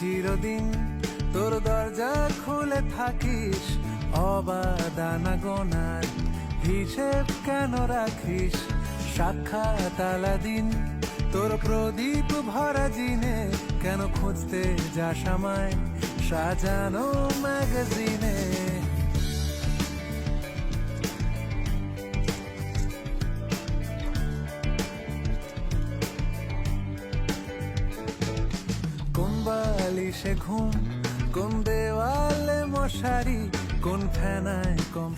চিরদিন তোর দরজা খুলে থাকিস, অবাদানা গোনার হিসেব কেন রাখিস? সাক্ষাৎ আলাদিন তোর প্রদীপ ভরা জিনে কেন খুঁজতে যাস আমায় সাজানো ম্যাগাজিনে? কোন বালিশে ঘুম, কোন দেওয়ালে মশারি, কোন ফেনায় কম